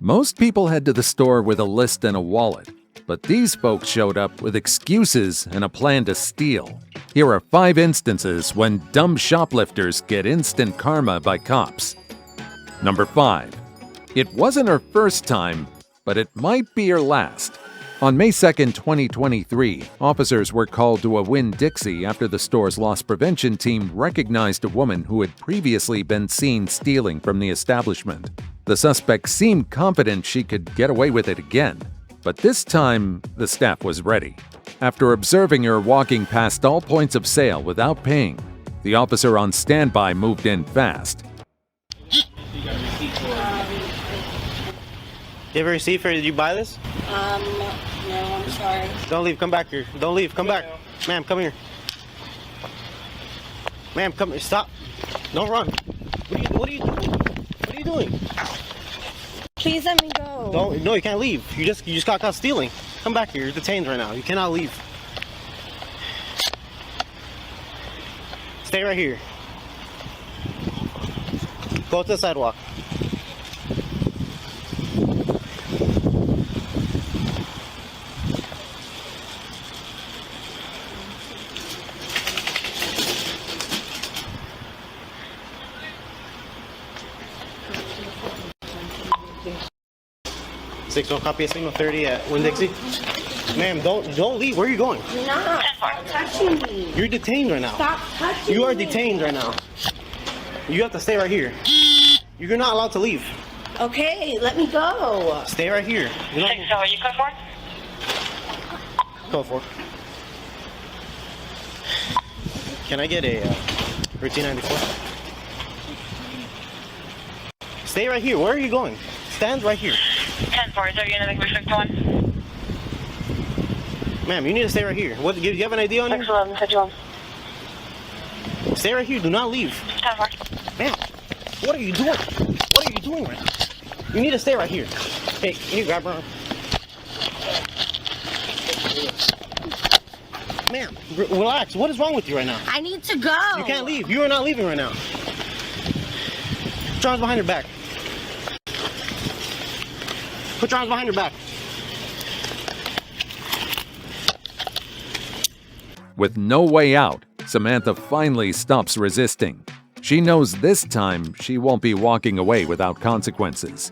Most people head to the store with a list and a wallet, but these folks showed up with excuses and a plan to steal. Here are 5 instances when dumb shoplifters get instant karma by cops. Number 5. It wasn't her first time, but it might be her last. On May 2, 2023, officers were called to a Winn-Dixie after the store's loss prevention team recognized a woman who had previously been seen stealing from the establishment. The suspect seemed confident she could get away with it again, but this time the staff was ready. After observing her walking past all points of sale without paying, the officer on standby moved in fast. You have a receipt for, did you buy this? No, I'm sorry. Don't leave, come back here. Don't leave, come back. Ma'am, come here. Ma'am, come here, stop. Don't run. What are you doing? What are you doing? Please let me go. No, you can't leave. You just got caught stealing. Come back here, you're detained right now. You cannot leave. Stay right here. Go to the sidewalk. Signal copy of signal 30 at Winn-Dixie. Ma'am, don't leave. Where are you going? You're not. Stop touching me. You're detained right now. Stop touching me. You are detained right now. You have to stay right here. You're not allowed to leave. Okay, let me go. Stay right here. You're not... So are you code 4? Code 4. Can I get a routine 94? Stay right here. Where are you going? Stand right here. 10-4, is there anything for 6-1? Ma'am, you need to stay right here. What? Do you have an ID on you? 6-11, said you on. Stay right here. Do not leave. 10-4. Ma'am, what are you doing? What are you doing right now? You need to stay right here. Hey, can you grab her arm? Ma'am, relax. What is wrong with you right now? I need to go. You can't leave. You are not leaving right now. Put your arms behind your back. Put your arms behind your back. With no way out, Samantha finally stops resisting. She knows this time she won't be walking away without consequences.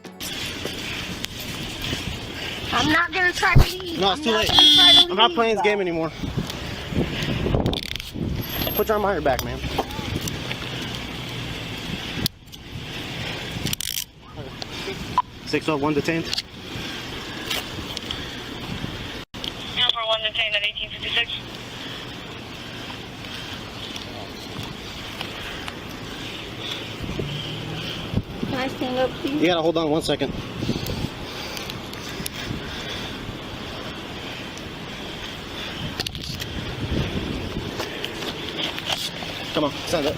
I'm not gonna try to leave. No, it's too late. I'm not playing this game anymore. Put your arm behind your back, man. Six up, 1 detained. Number 1 detained at 1856. Can I stand up, please? You gotta hold on 1 second. Come on, stand up.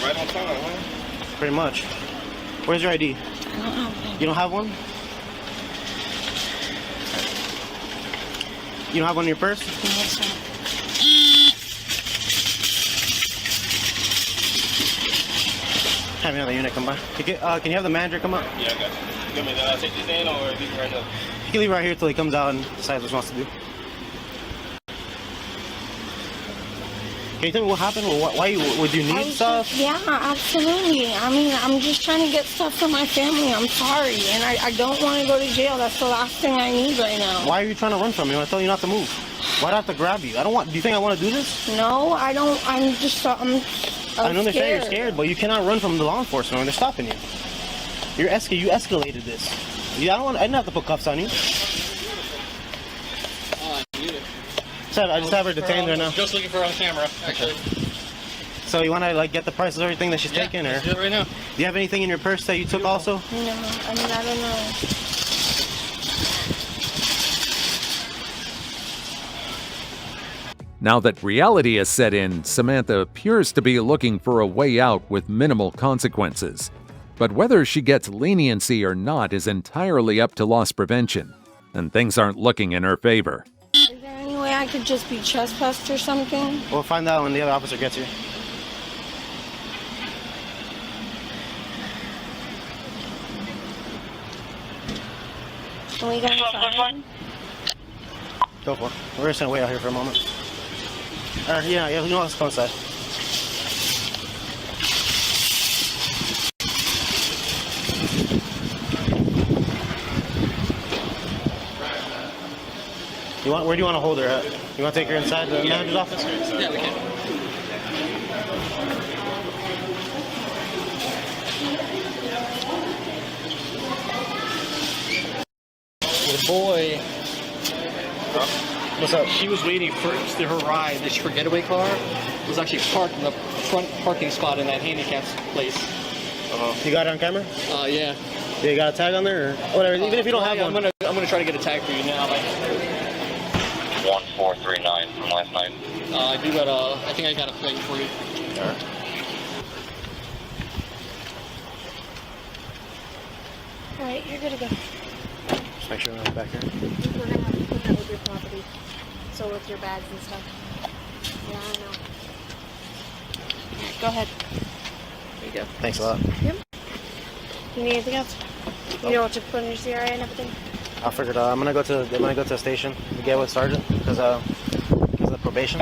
Right on time, huh? Pretty much. Where's your ID? I don't know. You don't have one? You don't have one in your purse? Have another unit come by. Can you have the manager come up? Yeah, I got you. You want me to take this in or leave it right now? You can leave right here till he comes out and decides what he wants to do. Can you tell me what happened? Why would you need stuff? Yeah, absolutely. I mean, I'm just trying to get stuff for my family. I'm sorry, and I don't want to go to jail. That's the last thing I need right now. Why are you trying to run from me when I tell you not to move? Why do I have to grab you? Do you think I want to do this? No, I don't. I'm I understand you're scared, but you cannot run from the law enforcement when they're stopping you. You escalated this. I didn't have to put cuffs on you. I just have her detained right now. Just looking for her on camera, actually. So you want to get the price of everything that she's taking, or? Let's do it right now. Do you have anything in your purse that you took also? No, I mean, I don't know. Now that reality has set in, Samantha appears to be looking for a way out with minimal consequences. But whether she gets leniency or not is entirely up to loss prevention. and things aren't looking in her favor. Is there any way I could just be trespassed or something? We'll find out when the other officer gets here. Can we go inside? Go for it. We're just gonna wait out here for a moment. Yeah, you know, let's go inside. Where do you want to hold her at? You want to take her inside the manager's office? Yeah, we can. The boy, What's up? she was waiting for her ride. Her getaway car was actually parked in the front parking spot in that handicap place. You got it on camera? Yeah. Yeah, you got a tag on there, or whatever. Even if you don't have one. I'm gonna try to get a tag for you now. 1439 from last night. I do got I think I got a plate for you. All right. All right, you're good to go. Just make sure we're not back here. We're gonna have to put that with your property. So with your bags and stuff. Yeah, I know. Alright, go ahead. There you go. Thanks a lot. Yep. You need anything else? You know what to put in your CRA and everything? I figured I'm gonna go to the station to get with Sergeant because of probation.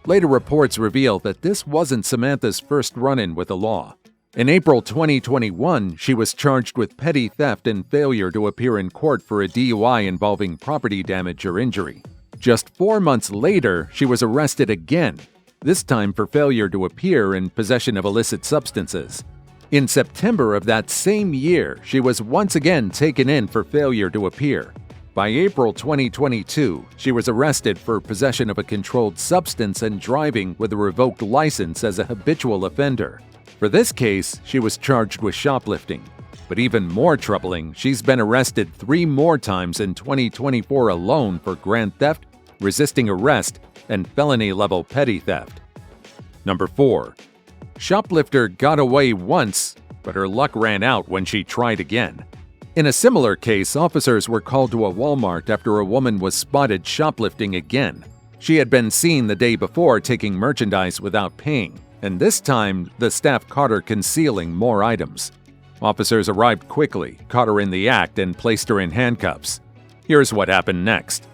Later reports reveal that this wasn't Samantha's first run-in with the law. In April 2021, she was charged with petty theft and failure to appear in court for a DUI involving property damage or injury. Just 4 months later, she was arrested again, this time for failure to appear in possession of illicit substances. In September of that same year, she was once again taken in for failure to appear. By April 2022, she was arrested for possession of a controlled substance and driving with a revoked license as a habitual offender. For this case, she was charged with shoplifting. But even more troubling, she's been arrested 3 more times in 2024 alone for grand theft, resisting arrest, and felony-level petty theft. Number 4. Shoplifter got away once, but her luck ran out when she tried again. In a similar case, officers were called to a Walmart after a woman was spotted shoplifting again. She had been seen the day before taking merchandise without paying, and this time the staff caught her concealing more items. Officers arrived quickly, caught her in the act, and placed her in handcuffs. Here's what happened next.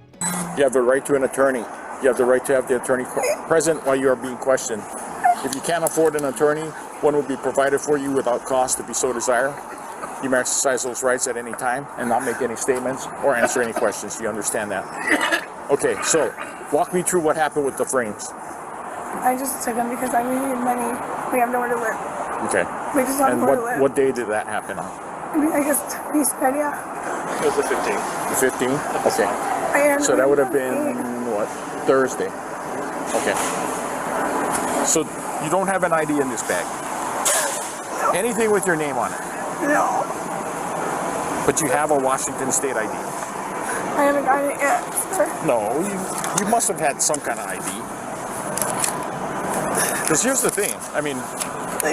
You have the right to an attorney. You have the right to have the attorney present while you are being questioned. If you can't afford an attorney, one will be provided for you without cost if you so desire. You may exercise those rights at any time and not make any statements or answer any questions. Do you understand that? Okay, so walk me through what happened with the frames. I just took them because I needed money. We have nowhere to live. Okay. We just have And nowhere to live. what day did that happen on? I guess we said, yeah. It was the 15th. The 15th? Okay. So that would have been, what, Thursday? Okay. So you don't have an ID in this bag? Anything with your name on it? No. But you have a Washington State ID? I haven't gotten it yet, sir. No, you must have had some kind of ID. Because here's the thing, I mean,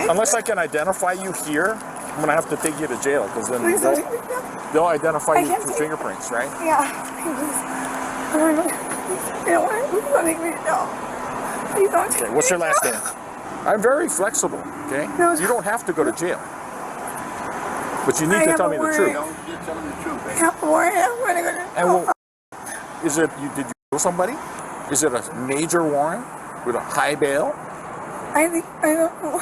unless I can identify you here, I'm going to have to take you to jail, because then they'll identify you through fingerprints, right? Yeah, please. You don't want to make me know. Please don't take Okay, what's your last name? I'm very flexible, okay? No, You don't have to go to jail. But you need to tell me the truth. Yeah, where am I going to And well, did you kill somebody? Is it a major warrant with a high bail? I don't know.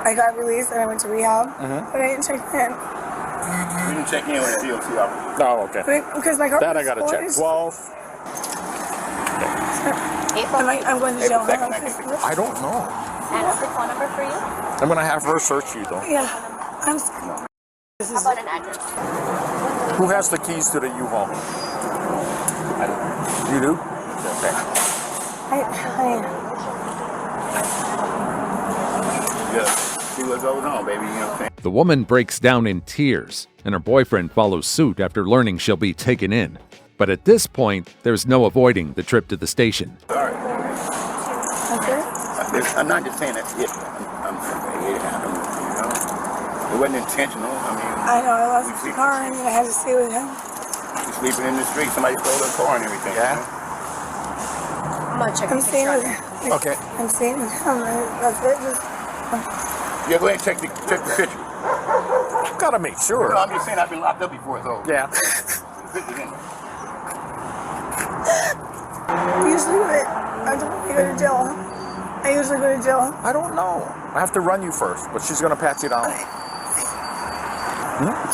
I got released and I went to rehab, but I didn't check in. We didn't check in with the DOT officer. No, okay. Because my car That I gotta check. 12. I'm going to jail. I don't know. And what's the phone number for you? I'm gonna have her search you though. Yeah. How about an address? Who has the keys to the U-Haul? You do? Okay. She was going on, baby. You know what I'm saying? The woman breaks down in tears, and her boyfriend follows suit after learning she'll be taken in. But at this point, there's no avoiding the trip to the station. Sorry. I'm not just saying that it happened, you know. It wasn't intentional. I know, I lost the car and I had to stay with him. mean, sleeping in the street. Somebody stole their car and everything. Yeah? I'm gonna check I'm the staying with picture. Okay. I'm staying with him. That's it. Just Yeah, go ahead and check the picture. Gotta make sure. No, I'm just saying I've been locked up before, so. Yeah. The picture's in there. usually when I don't go to jail. I usually go to jail. I don't know. I have to run you first, but she's gonna pat you down.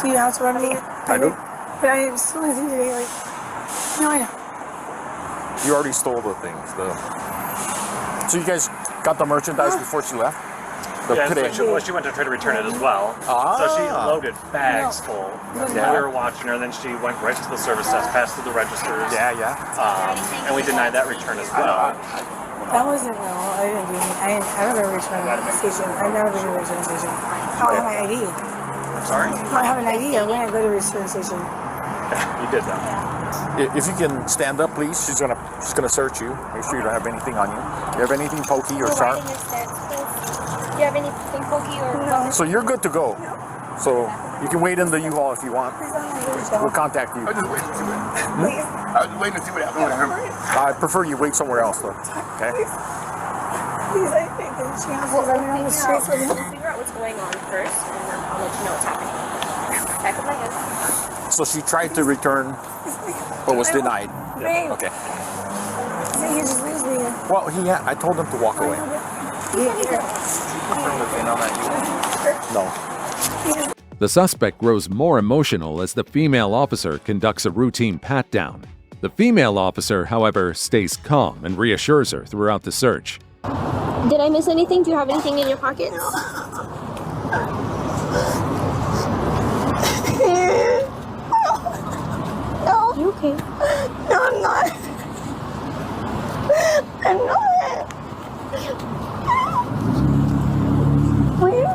Do you have to run me? I do. But I didn't steal anything today. Like, no, I know. You already stole the things. So you guys got the merchandise before she left? Yeah, today. so she went to try to return it as well. Ah. So she loaded bags full. Yeah. We were watching her, then she went right to the service desk, passed through the registers. Yeah. And we denied that return as well. That wasn't real. I didn't do anything. I never returned to the station. I never been to the return station. I don't have my ID. Sorry? I don't have an ID. I went to go to the return station. You did that. If you can stand up, please. She's gonna search you. Make sure you don't have anything on you. Do you have anything pokey or sharp? Do you have anything pokey or no? So you're good to go. So you can wait in the U-Haul if you want. We'll contact you. I was just waiting to see what. I was waiting to see what happened with him. I prefer you wait somewhere else, though. Okay? Please, I think that she has to run me on the streets with him. We'll figure out what's going on first, and then I'll let you know what's happening. Back of my head. So she tried to return, but was denied. Babe. Okay. He just leaves me here. Well, I told him to walk away. No. The suspect grows more emotional as the female officer conducts a routine pat-down. The female officer, however, stays calm and reassures her throughout the search. Did I miss anything? Do you have anything in your pockets? No. You okay? No, I'm not. I'm not. Please.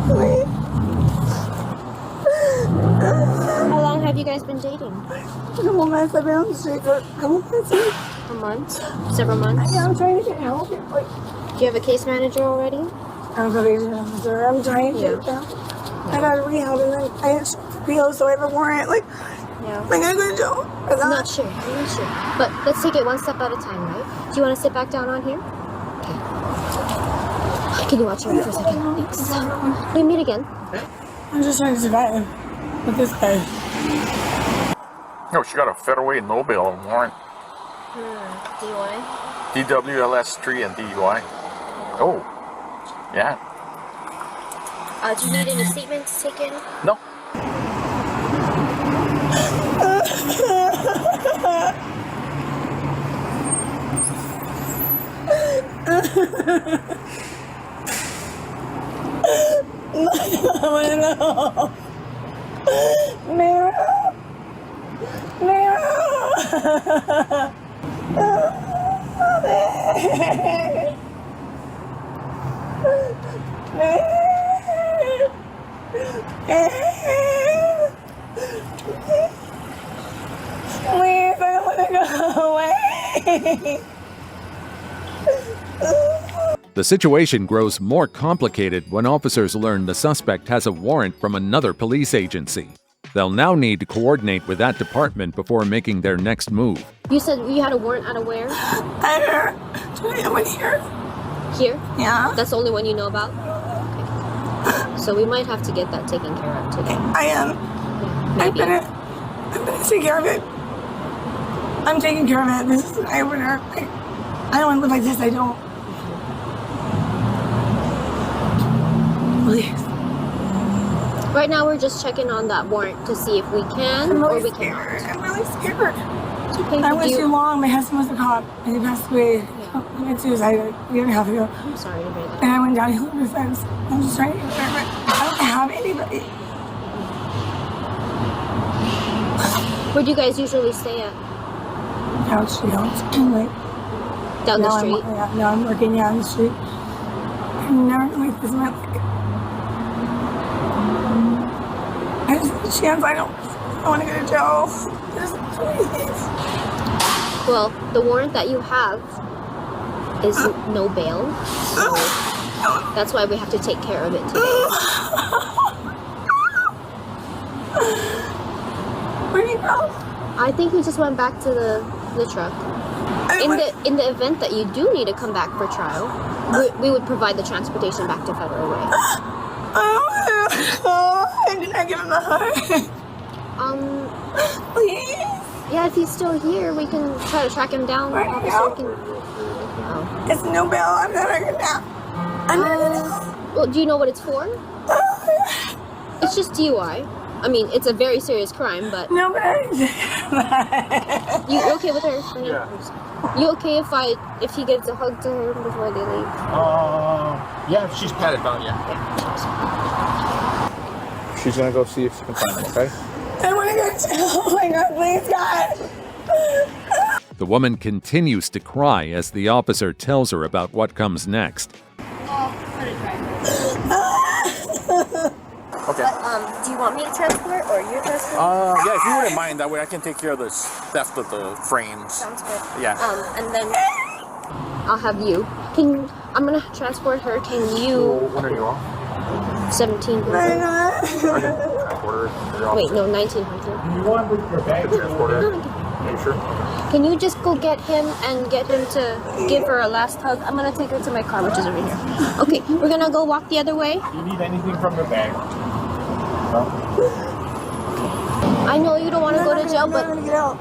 Please. How long have you guys been dating? A couple months. I've been on the street for a couple months. A month? Several months? Yeah, I'm trying to get help. Like, Do you have a case manager already? I'm a probation officer. I'm trying to get help. I got a rehab and then I didn't show the PO, so I have a warrant. Like, Yeah. am I gonna go to jail? I'm not sure. But let's take it one step at a time, right? Do you want to sit back down on here? Okay. Can you watch me for a second? Thanks. We meet again. I'm just trying to survive with this guy. No, she got a featherweight no bail warrant. DUI? DWLS3 and DUI. Oh. Yeah. Do you need any statements taken? No. I want to know. Mira. Please, I want to go away. The situation grows more complicated when officers learn the suspect has a warrant from another police agency. They'll now need to coordinate with that department before making their next move. You said you had a warrant out of where? I went here. Here? Yeah. That's the only one you know about? Okay. So we might have to get that taken care of today. I am. I'm gonna take care of it. I'm taking care of it. This is an eye opener. I don't want to live like this. I don't. Please. Right now we're just checking on that warrant to see if we can I'm or really we scared. can't. I'm really scared. It's okay. I went too long. My husband was a cop and he passed away. Yeah. He went suicide a year and a half ago. I'm sorry to hear that. And I went downhill ever since. I'm just trying to get care of it. I don't have anybody. Where do you guys usually stay at? Down the street. Like, Down the street? I'm working on the street. I've never like this in my life. I just have a chance. I want to go to jail. There's so many things. Well, the warrant that you have is no bail, so that's why we have to take care of it today. Where'd he go? I think he just went back to the truck. In the event that you do need to come back for trial, we would provide the transportation back to Federal Way. I did not give him a hug. Please. Yeah, if he's still here, we can try to track him down. It's no bill. I'm not gonna now. Well, do you know what it's for? It's just DUI. I mean, it's a very serious crime, but... No, but You okay with her? Yeah. You okay if he gives a hug to her before they leave? Yeah, she's patted down, yeah. She's gonna go see if she can find him, okay? I want to go too. Oh my God, please, God. The woman continues to cry as the officer tells her about what comes next. Okay. Do you want me to transport or you transport? Yeah, if you wouldn't mind, that way I can take care of the theft of the frames. Sounds good. Yeah. And then I'll have you. I'm gonna transport her. Can you? When are you off? 17. Wait, no, 1900. You want with your bag transporter? Are you sure? Can you just go get him and get him to give her a last hug? I'm gonna take her to my car, which is over here. Okay, we're gonna go walk the other way. Do you need anything from your bag? No? I know you don't want to go to jail, but Get out.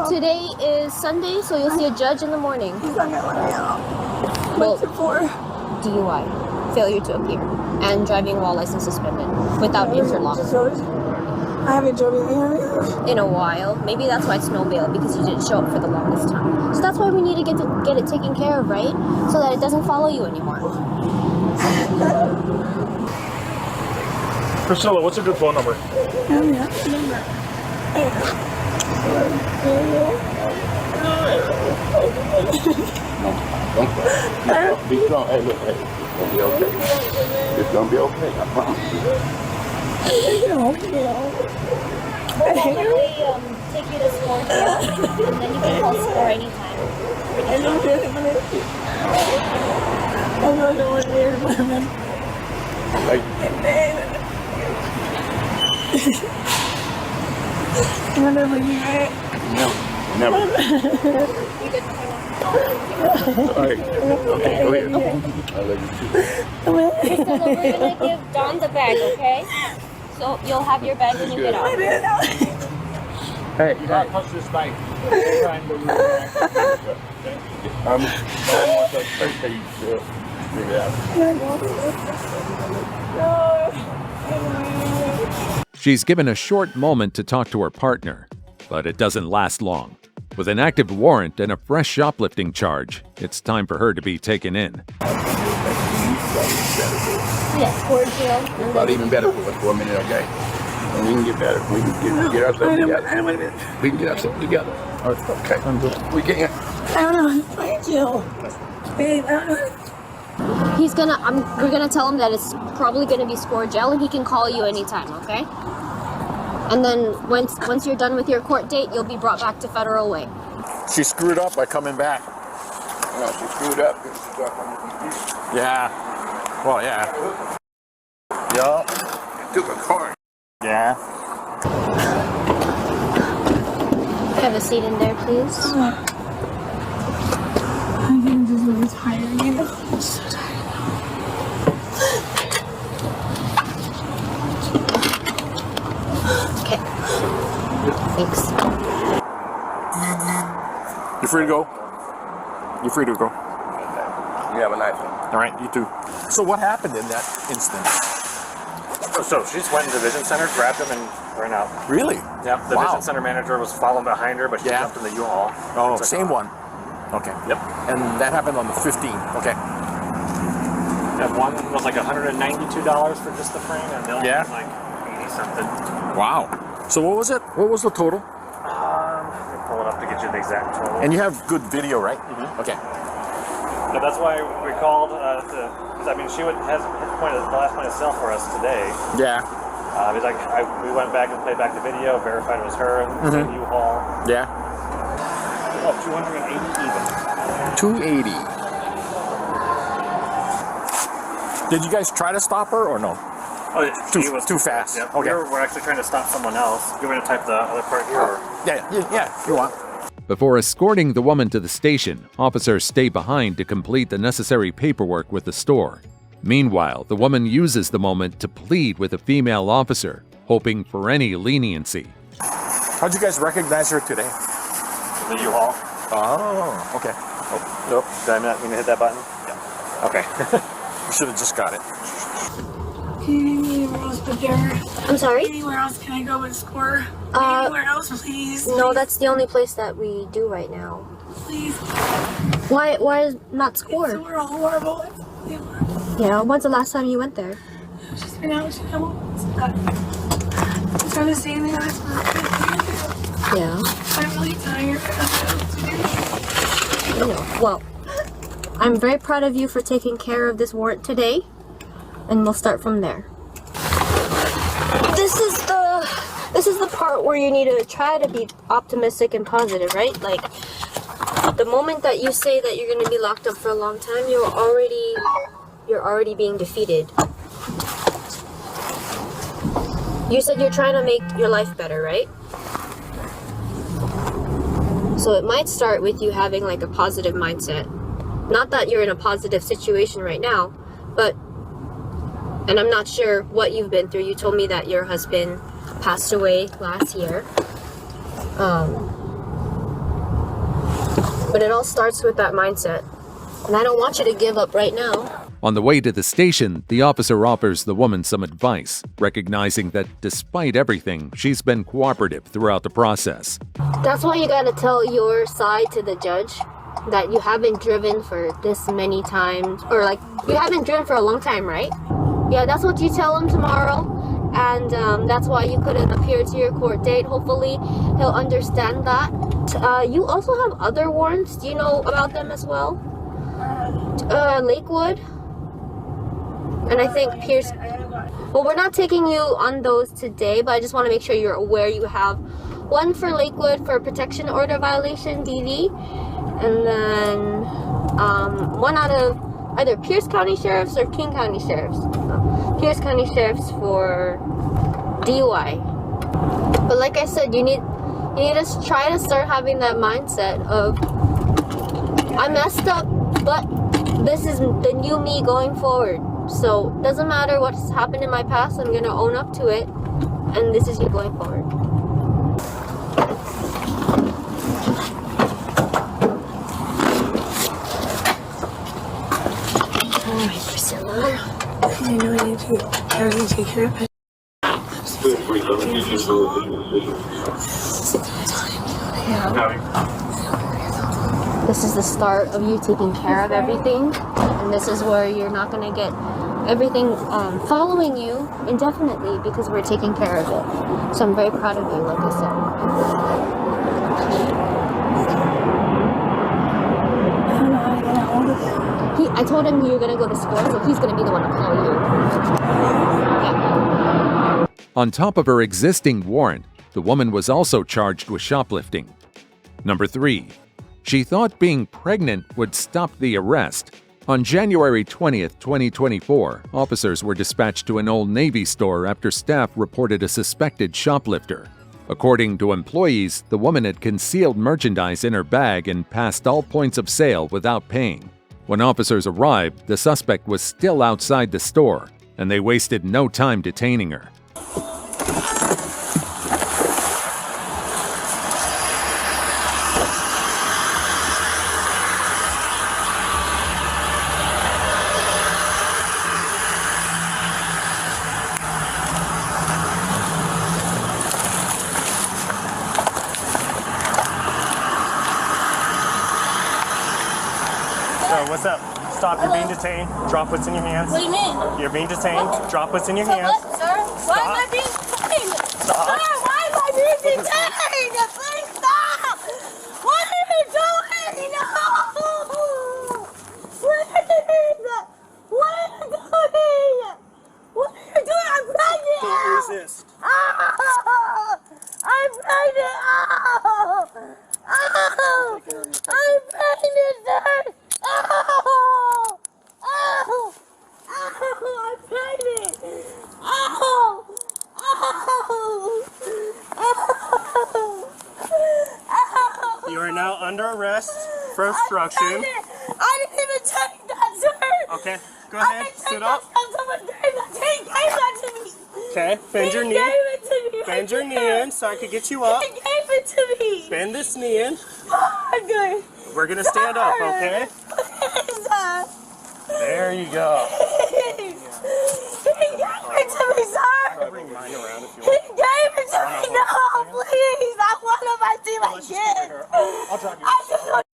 today is Sunday, so you'll see a judge in the morning. He's not gonna let me out. Well, What's it for? DUI, failure to appear, and driving while license suspended without interlock. I haven't driven here In a while. Maybe that's why it's no bail, because you didn't show up for the longest time. So that's why we need to get it taken care of, right? So that it doesn't follow you anymore. Priscilla, what's a good phone number? Be strong. Hey, look, hey, it's gonna be okay. It's gonna be okay, I promise you. Take you to score, and then you can call score anytime. I'm not doing weird women. Never. Never. All right. Okay, go ahead. I'll let you choose. We're gonna give Dawn the bag, okay? So you'll have your bag when you get out. Hey, You gotta touch this knife. I'm almost at birthday, you should figure it out. She's given a short moment to talk to her partner, but it doesn't last long. With an active warrant and a fresh shoplifting charge, it's time for her to be taken in. Yes, score jail. Well, even better for us for a minute, okay? And we can get better. We can get ourselves together. We can get ourselves together. Okay. We can. I don't know how to find you. Babe, I don't know. We're gonna tell him that it's probably gonna be score jail, and he can call you anytime, okay? And then once you're done with your court date, you'll be brought back to Federal Way. She screwed up by coming back. No, she screwed up. She got on the Yeah. Well, yeah. Yup. took a car. Yeah. Have a seat in there, please. I'm just really tired. I'm so tired. Okay. Thanks. You free to go? You free to go? You have a nice one. All right, you too. So what happened in that instance? So she just went in the vision center, grabbed him, and ran out. Really? Yeah, the Wow. vision center manager was following behind her, but she jumped in the U-Haul. Oh, Took same off. one. Okay. Yep. And that happened on the 15th. Okay. That one was like $192 for just the frame, and the other Yeah. one was like 80-something. Wow. So what was it? What was the total? Let me pull it up to get you the exact total. And you have good video, right? Mhm. Okay. But that's why we called because I mean she has hit the last point of sale for us today. Yeah. He's like we went back and played back the video, verified it was her, same U-Haul. Yeah. Oh, 280 even. 280. Did you guys try to stop her or no? Oh, yeah, too fast. Yeah. Okay. We're actually trying to stop someone else. You want me to type the other part here? Or? Yeah, you want. Before escorting the woman to the station, officers stay behind to complete the necessary paperwork with the store. Meanwhile, the woman uses the moment to plead with a female officer, hoping for any leniency. How'd you guys recognize her today? The U-Haul. Oh, okay. Oh, nope. Did I not mean to hit that button? Yeah. Okay. You should have just got it. Can you name me anywhere else but there? I'm sorry? Anywhere else can I go with score? Anywhere else, please? No, that's the only place that we do right now. Please. Why is not score? It's horrible. It's really horrible. Yeah, when's the last time you went there? It's just been out. I'm trying to stay in there. Yeah. I'm really tired. Well, I'm very proud of you for taking care of this warrant today, and we'll start from there. This is the part where you need to try to be optimistic and positive, right? Like, the moment that you say that you're going to be locked up for a long time, you're already being defeated. You said you're trying to make your life better, right? So it might start with you having like a positive mindset. Not that you're in a positive situation right now, but, and I'm not sure what you've been through. You told me that your husband passed away last year. But it all starts with that mindset. And I don't want you to give up right now. On the way to the station, the officer offers the woman some advice, recognizing that despite everything, she's been cooperative throughout the process. That's why you gotta tell your side to the judge, that you haven't driven for this many times, or like, you haven't driven for a long time, right? Yeah, that's what you tell him tomorrow, and that's why you couldn't appear to your court date. Hopefully, he'll understand that. You also have other warrants. Do you know about them as well? Lakewood, and I think Pierce. Well, we're not taking you on those today, but I just want to make sure you're aware you have one for Lakewood for protection order violation, DV, and then one out of either Pierce County Sheriff's or King County Sheriff's. Pierce County Sheriff's for DUI. But like I said, you need to try to start having that mindset of, I messed up, but this is the new me going forward. So doesn't matter what's happened in my past, I'm gonna own up to it, and this is you going forward. Alright, Priscilla. I know I need to take care of it. This is the start of you taking care of everything, and this is where you're not going to get everything following you indefinitely, because we're taking care of it. So I'm very proud of you, like I said. I told him you're going to go to school, so he's going to be the one to call you. Yeah. On top of her existing warrant, the woman was also charged with shoplifting. Number 3. She thought being pregnant would stop the arrest. On January 20th, 2024, officers were dispatched to an Old Navy store after staff reported a suspected shoplifter. According to employees, the woman had concealed merchandise in her bag and passed all points of sale without paying. When officers arrived, the suspect was still outside the store, and they wasted no time detaining her. What's up? Stop, you're being detained. Drop what's in your hands. What do you mean? You're being detained. What? Drop what's in your So hands. what, sir? Why am I being detained? Stop. Sir, why am I being detained? Please stop! What are you doing? No! Please! What are you doing? What are you doing? I'm pregnant! Don't resist. Oh! I'm pregnant! Oh! Oh! I'm pregnant, sir! Oh! Oh! Oh! I'm pregnant! Oh! You are now under arrest for obstruction. I didn't even take that, sir. Okay, go ahead, sit up. Someone gave that to me. Okay, bend your knee. He gave it to me. Bend your knee in so I can get you up. He gave it to me. Bend this knee in. Good. We're gonna stand up, okay? Please, sir. There you go. He gave it to me, sir. Bring mine around if you He want. gave it to me. No, please. I want to see my kid. I'll drop you. I just want to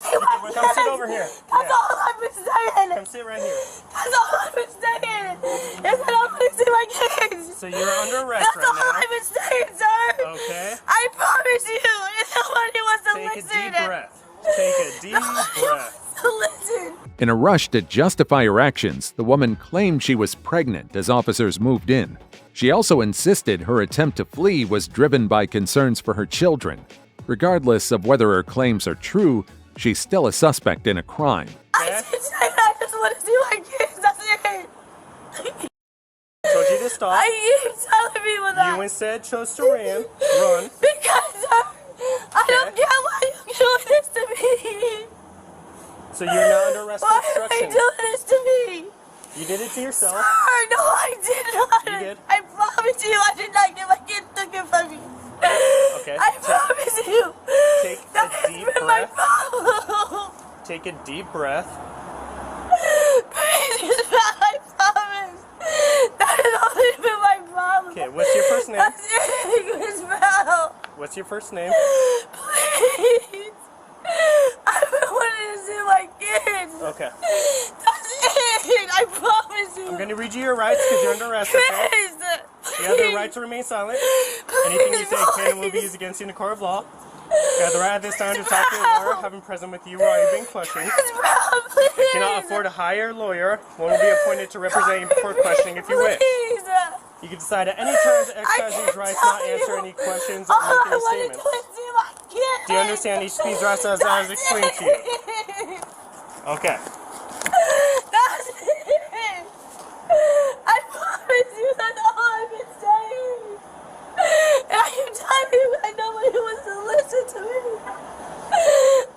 see my Come sit kid. over here. That's all I've been saying. Come sit right here. That's all I've been saying. Is that I want to see my kids. So you're under arrest That's right all now. I've been saying, sir. Okay. I promise you, if nobody wants to Take a listen. deep breath. Take a deep breath. Listen. In a rush to justify her actions, the woman claimed she was pregnant as officers moved in. She also insisted her attempt to flee was driven by concerns for her children. Regardless of whether her claims are true, she's still a suspect in a crime. I just want to see my kids. That's it. Told you to stop. I keep telling people that. You instead chose to run. Because I don't get why you're doing this to me. So you're now under arrest for Why are obstruction. you doing this to me? You did it to yourself. Sir, no, I did not. You did? I promise you, I did not get my kids taken from me. Okay. I promise you. Take That a has deep been my breath. problem. Take a deep breath. Please, I promise. That has only been my problem. Okay, what's your first name? That's it, Miss Val. What's your first name? Please. I've been wanting to see my kids. Okay. That's it. I promise you. I'm going to read you your rights because you're under arrest, okay? Please. You have the right to remain silent. Anything you say can and will be used against you in a court of law. You have the right at this time to talk to a lawyer, having present with you while you're being questioned. You cannot afford to hire a lawyer. One will be appointed to represent you before questioning if you wish. Please. You can decide at any time to exercise these rights, not answer any questions or make any statements. Do you understand each of these rights as I was explained to you? Okay. That's it. I promise you that's all I've been saying. And I keep telling you that nobody wants to listen to me.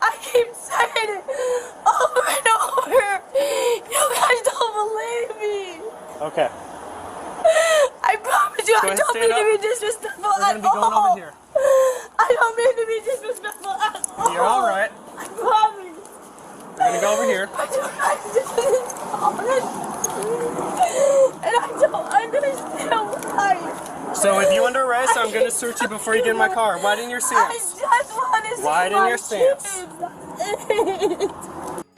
I keep saying it over and over. You guys don't believe me. Okay. I promise you Go I ahead, don't stand mean to up. be disrespectful We're at going to be going all. over here. I don't mean to be disrespectful at all. You're all right. I promise. We're going to go over here. I don't and I don't understand why. So with you under arrest, I'm going to search you before you get in my car. Widen your I stance. just want to see Widen my your stance. kids.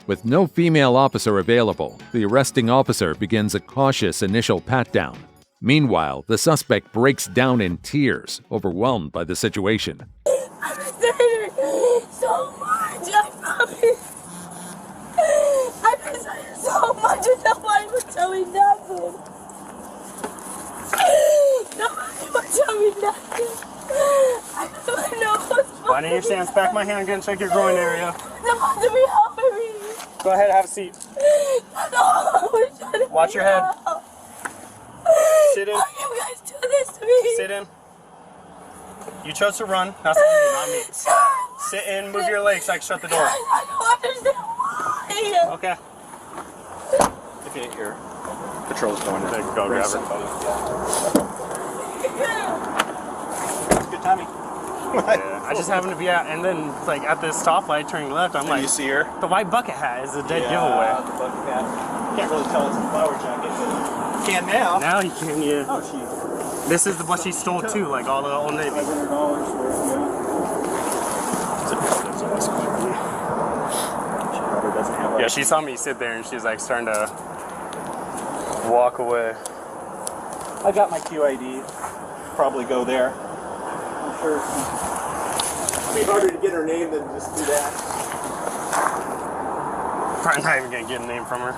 With no female officer available, the arresting officer begins a cautious initial pat-down. Meanwhile, the suspect breaks down in tears, overwhelmed by the situation. I've been saying so much, I promise. I've been saying so much and nobody would tell me nothing. Nobody would tell me nothing. I don't know what's wrong. Widen your stance. Back my hand. I'm going to check your groin area. Supposed to be helping me. Go ahead, have a seat. That's all I was trying to Watch your figure head. out. Sit in. Why you guys do this to me? Sit in. You chose to run. That's on you, not me. Sit in. Move your legs so I can shut the door. I don't understand why. Okay. If you hear patrol's going in. Go grab her. It's good timing. Yeah, I just happened to be at, and then like at this stoplight turning left, I'm like, you see her? the white bucket hat is a dead The giveaway. bucket hat. Can't really tell it's a flower jacket, but you can now. Now you can, yeah. Oh, she. This is what she stole too, like all the Old Navy. $500 worth, yeah. Yeah, she saw me sit there and she's like starting to walk away. I got my QID. Probably go there. I'm sure it'd be harder to get her name than just do that. Probably not even gonna get a name from her.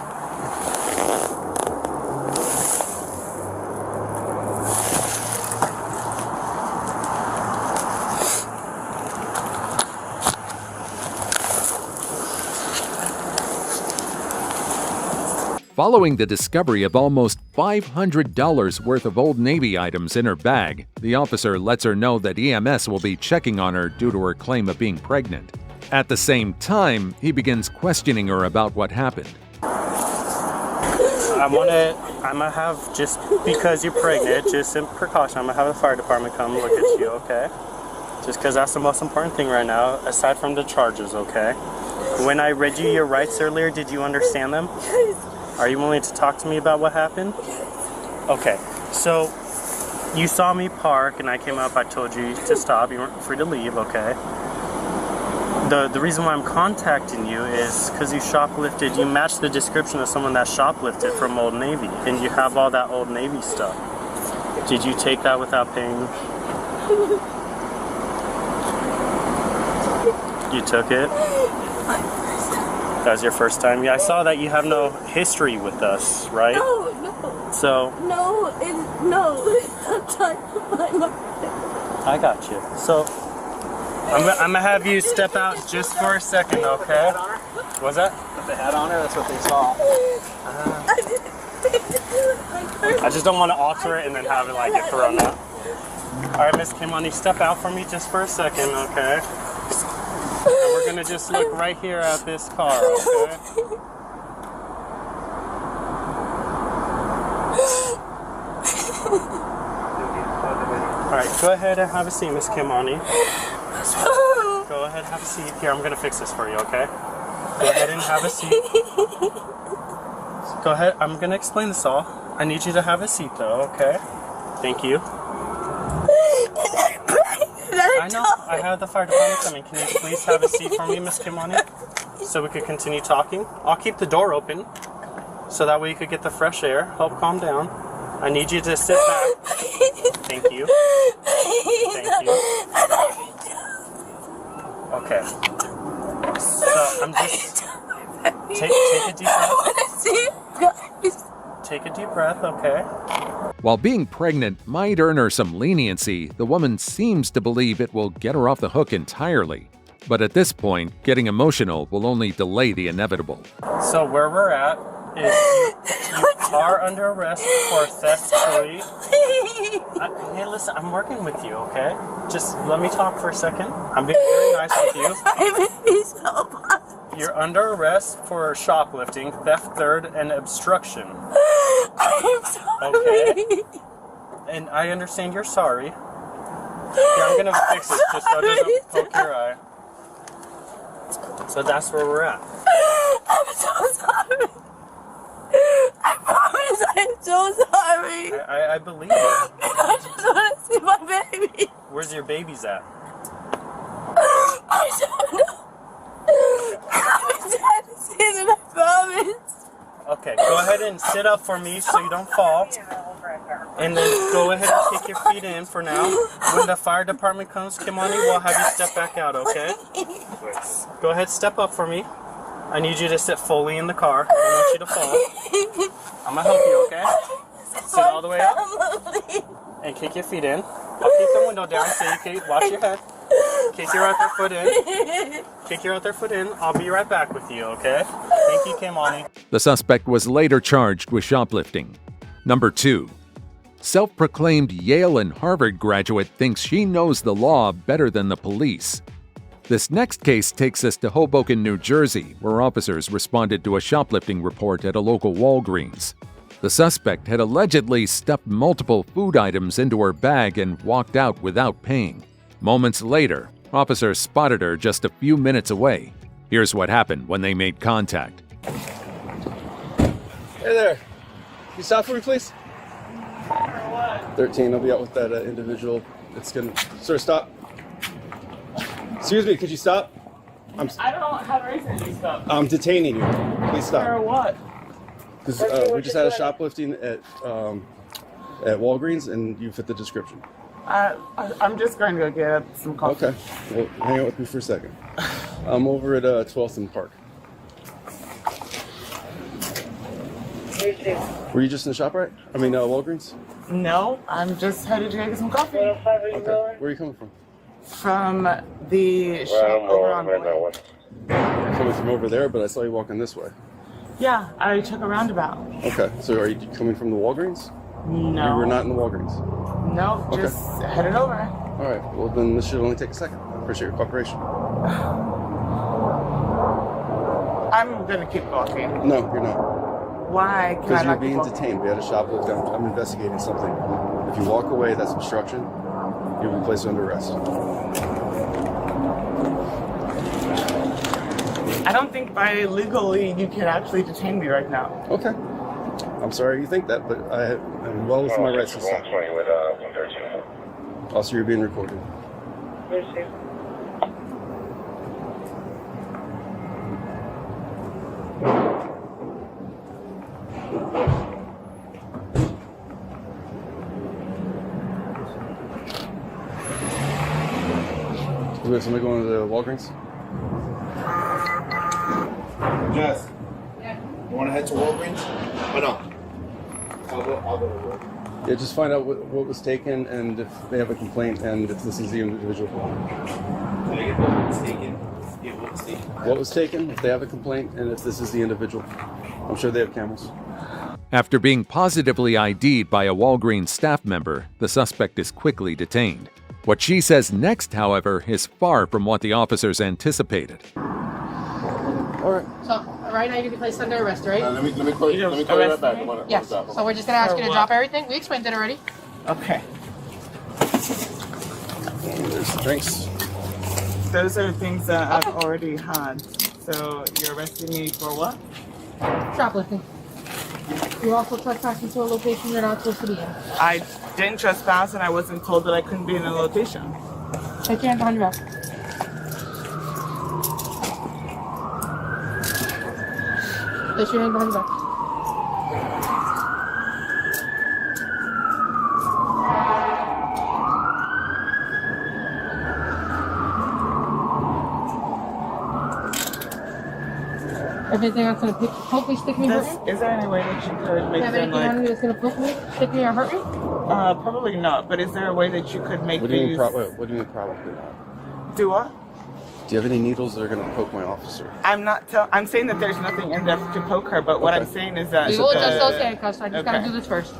Following the discovery of almost $500 worth of Old Navy items in her bag, the officer lets her know that EMS will be checking on her due to her claim of being pregnant. At the same time, he begins questioning her about what happened. I'm gonna have, just because you're pregnant, just in precaution, I'm gonna have the fire department come look at you, okay? Just because that's the most important thing right now, aside from the charges, okay? When I read you your rights earlier, did you understand them? Are you willing to talk to me about what happened? Okay, so you saw me park and I came up, I told you to stop, you weren't free to leave, okay? The reason why I'm contacting you is because you shoplifted, you matched the description of someone that shoplifted from Old Navy, and you have all that Old Navy stuff. Did you take that without paying? You took it? That was your first time? Yeah, I saw that you have no history with us, right? No. So... No, it's not my mother. I got you. So, I'm gonna have you step out just for a second, okay? What's that? Put the hat on her, that's what they saw. I just don't want to alter it and then have it like get thrown out. Alright, Miss Kimani, step out for me just for a second, okay? And we're gonna just look right here at this car, okay? Alright, go ahead and have a seat, Miss Kimani. Go ahead and have a seat. Here, I'm gonna fix this for you, okay? Go ahead and have a seat. Go ahead, I'm gonna explain this all. I need you to have a seat though, okay? Thank you. I know, I have the fire department coming. Can you please have a seat for me, Miss Kimani? So we could continue talking. I'll keep the door open, so that way you could get the fresh air, help calm down. I need you to sit back. Thank you. Thank you. Okay. So I'm just... Take a deep breath. Take a deep breath, okay? While being pregnant might earn her some leniency, the woman seems to believe it will get her off the hook entirely. But at this point, getting emotional will only delay the inevitable. So where we're at is you are under arrest for theft free. Hey, listen, I'm working with you, okay? Just let me talk for a second. I'm being very nice with you. You're under arrest for shoplifting, theft third, and obstruction. I'm sorry. Okay? And I understand you're sorry. Here, I'm gonna fix it just so it doesn't poke your eye. So that's where we're at. I'm so sorry. I promise I'm so sorry. I believe it. I just want to see my baby. Where's your babies at? I don't know. I'm trying to see them, I promise. Okay, go ahead and sit up for me so you don't fall. And then go ahead and kick your feet in for now. When the fire department comes, Kimani, we'll have you step back out, okay? Go ahead, step up for me. I need you to sit fully in the car. I don't want you to fall. I'm gonna help you, okay? Sit all the way up. And kick your feet in. I'll keep the window down so you can watch your head. Kick your other foot in. Kick your other foot in. I'll be right back with you, okay? Thank you, Kimani. The suspect was later charged with shoplifting. Number 2. Self-proclaimed Yale and Harvard graduate thinks she knows the law better than the police. This next case takes us to Hoboken, New Jersey, where officers responded to a shoplifting report at a local Walgreens. The suspect had allegedly stuffed multiple food items into her bag and walked out without paying. Moments later, officers spotted her just a few minutes away. Here's what happened when they made contact. Hey there. Can you stop for me, please? 13, I'll be out with that individual. It's gonna... Sir, stop. Excuse me, could you stop? I don't have a reason to stop. I'm detaining you. Please stop. For what? Because we just had a shoplifting at Walgreens, and you fit the description. I'm just going to go get some coffee. Okay. Well, hang out with me for a second. I'm over at 12th and Park. Were you just in the shop, right? I mean, Walgreens? No, I'm just headed to go get some coffee. Okay. Where are you coming from? From the shop over on Boyd. Coming from over there, but I saw you walking this way. Yeah, I took a roundabout. Okay, so are you coming from the Walgreens? No. You were not in the Walgreens? No, Okay. just headed over. All right, well then this should only take a second. I appreciate your cooperation. I'm gonna keep walking. No, you're not. Why? Can Because I you're not keep being walking? detained. We had a shoplift. I'm investigating something. If you walk away, that's obstruction. You'll be placed under arrest. I don't think by legally you can actually detain me right now. Okay. I'm sorry you think that, but I'm well within my rights to say. Also, you're being recorded. Is somebody going to the Walgreens? Jess. Yeah. You want to head to Walgreens? Or no? I'll go to Walgreens. Yeah, just find out what was taken and if they have a complaint and if this is the individual. Did I get what was taken? Yeah, what was taken? What was taken, if they have a complaint, and if this is the individual. I'm sure they have cameras. After being positively ID'd by a Walgreens staff member, the suspect is quickly detained. What she says next, however, is far from what the officers anticipated. All right. So, right now you can be placed under arrest, right? Let me call you right back. Yes. So we're just gonna ask you to drop everything. We explained it already. Okay. There's the drinks. Those are things that I've already had. So you're arresting me for what? Shoplifting. You're also trespassing to a location you're not supposed to be in. I didn't trespass and I wasn't told that I couldn't be in a location. Take your hands behind your back. Place your hand behind your back. Everything else gonna poke me, stick me, hurt me? Is there any way that you could make You have them anything on like... you that's gonna poke me, stick me, or hurt me? Probably not, but is there a way that you could make What do you these... mean, what do you mean probably not? Do what? Do you have any needles that are going to poke my officer? I'm saying that there's nothing in there to poke her, but what I'm saying is that... We will adjust those handcuffs. I just gotta do this first.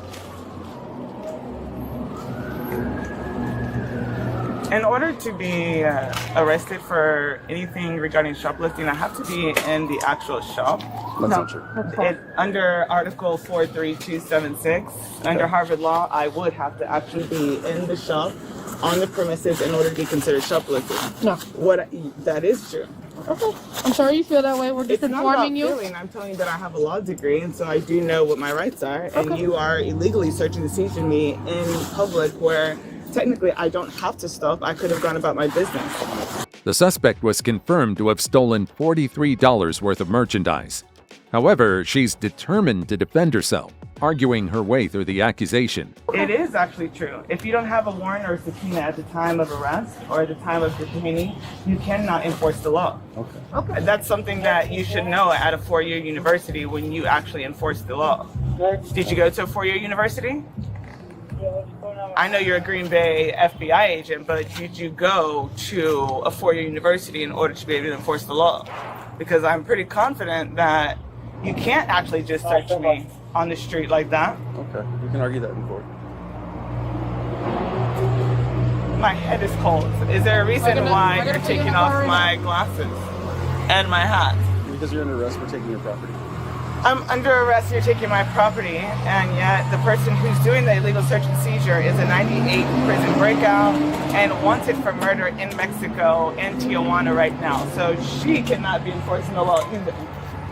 In order to be arrested for anything regarding shoplifting, I have to be in the actual shop. That's not true. Under Article 43276, under Harvard law, I would have to actually be in the shop on the premises in order to be considered shoplifting. No. That is true. Okay. I'm sorry you feel that way. We're just informing you. I'm telling you that I have a law degree, and so I do know what my rights are. And you are illegally searching and seizing me in public where technically I don't have to stop. I could have gone about my business. The suspect was confirmed to have stolen $43 worth of merchandise. However, she's determined to defend herself, arguing her way through the accusation. It is actually true. If you don't have a warrant or a subpoena at the time of arrest or at the time of detaining, you cannot enforce the law. Okay. That's something that you should know at a four-year university when you actually enforce the law. Did you go to a four-year university? I know you're a Green Bay FBI agent, but did you go to a four-year university in order to be able to enforce the law? Because I'm pretty confident that you can't actually just search me on the street like that. Okay, you can argue that in court. My head is cold. Is there a reason why you're taking off my glasses and my hat? Because you're under arrest for taking your property. I'm under arrest, you're taking my property, and yet the person who's doing the illegal search and seizure is a 98 prison breakout and wanted for murder in Mexico, in Tijuana right now. So she cannot be enforcing the law either.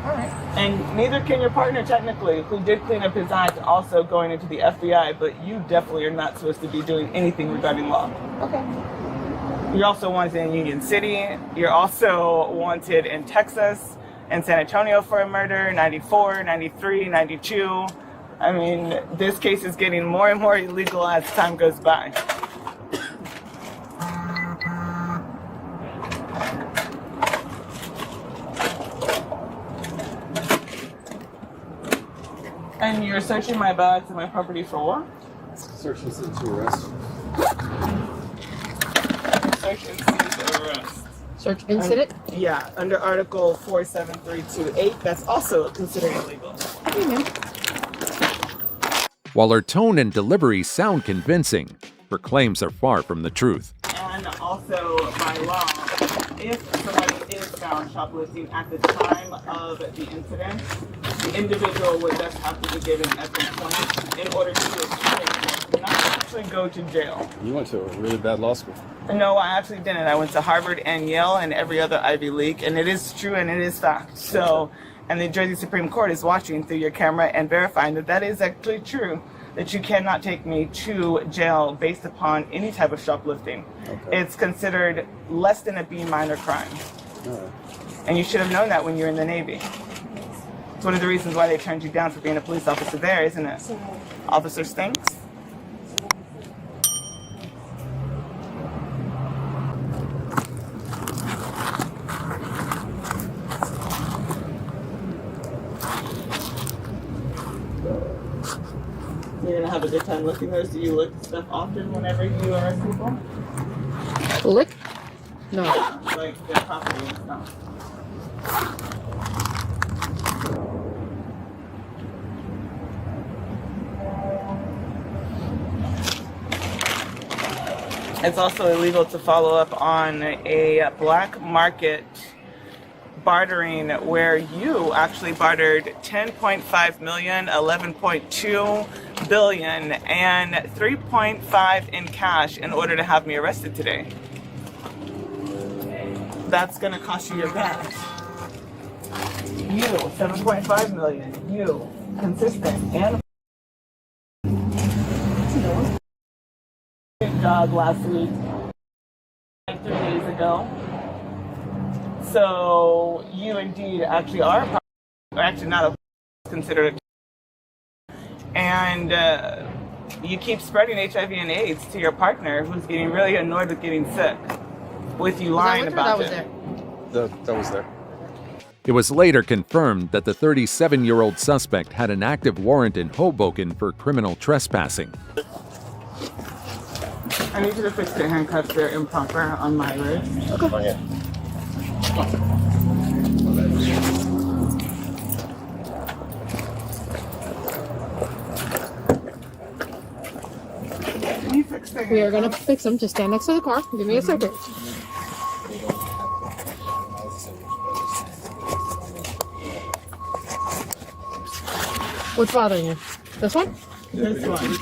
Alright. And neither can your partner technically, who did clean up his act, also going into the FBI, but you definitely are not supposed to be doing anything regarding law. Okay. You're also wanted in Union City. You're also wanted in Texas and San Antonio for a murder, 94, 93, 92. I mean, this case is getting more and more illegal as time goes by. And you're searching my bags and my property for what? Search and seize to arrest. Search and seize to arrest. Search incident? Yeah, under Article 47328, that's also considered illegal. While her tone and delivery sound convincing, her claims are far from the truth. And also, by law, if somebody is found shoplifting at the time of the incident, the individual would thus have to be given ethics points in order to escape, not actually go to jail. You went to a really bad law school. No, I actually didn't. I went to Harvard and Yale and every other Ivy League, and it is true and it is fact. So, and the Jersey Supreme Court is watching through your camera and verifying that that is actually true, that you cannot take me to jail based upon any type of shoplifting. Okay. It's considered less than a B minor crime. And you should have known that when you're in the Navy. It's one of the reasons why they turned you down for being a police officer there, isn't it? Officer Stinks? You're gonna have a good time looking those. Do you look stuff often whenever you arrest people? Lick? No. Like their property and stuff. It's also illegal to follow up on a black market bartering where you actually bartered 10.5 million, 11.2 billion, and 3.5 in cash in order to have me arrested today. That's gonna cost you your badge. You, 7.5 million. You, consistent and dog last week, like 3 days ago. So you indeed actually are actually not considered a, and you keep spreading HIV and AIDS to your partner, who's getting really annoyed with getting sick, with you lying about it. That was there. It was later confirmed that the 37-year-old suspect had an active warrant in Hoboken for criminal trespassing. I need you to fix the handcuffs. They're improper on my wrist. Okay. Can you fix them? We are gonna fix them. Just stand next to the car. Give me a second. What's bothering you? This one? This one.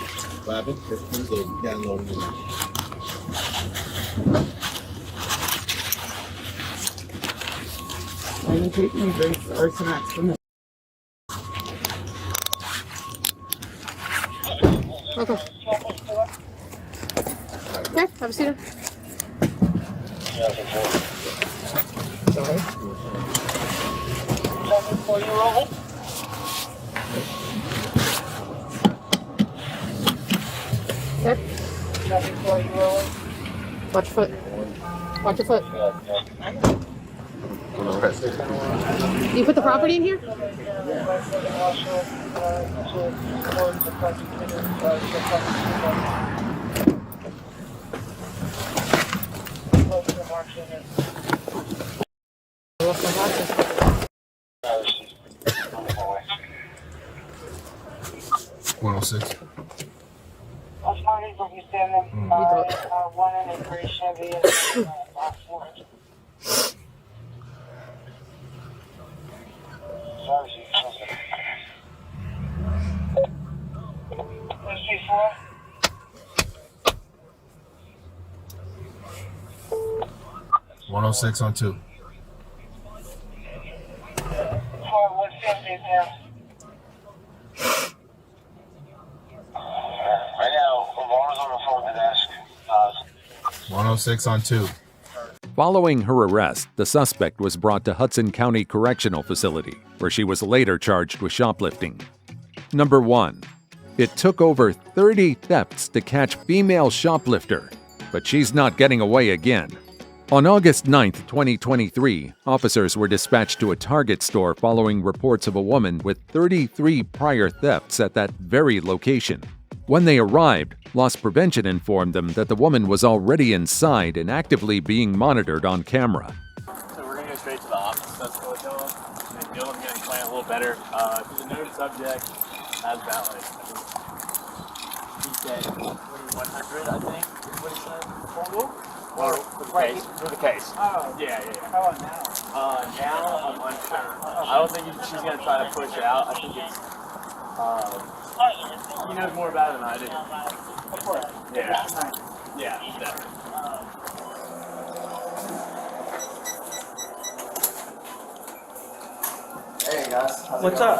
Are you taking me drinks or snacks from this? Okay. Okay, have a seat. Sorry. Okay. Watch your foot. Watch your foot. You put the property in here? Six on 2. Right now, Laura's on the phone to desk. 106 on 2. Following her arrest, the suspect was brought to Hudson County Correctional Facility, where she was later charged with shoplifting. Number 1. It took over 30 thefts to catch female shoplifter, but she's not getting away again. On August 9, 2023, officers were dispatched to a Target store following reports of a woman with 33 prior thefts at that very location. When they arrived, loss prevention informed them that the woman was already inside and actively being monitored on camera. little better. The known subject has valid. He said 2100, I think, is what he said. Total? Or for the case? For the case. Oh. Yeah. How about now? Now I'm unsure. I don't think she's going to try to push out. I think it's, he knows more about it than I do. Of course. Yeah. Yeah, definitely. Hey guys. What's up?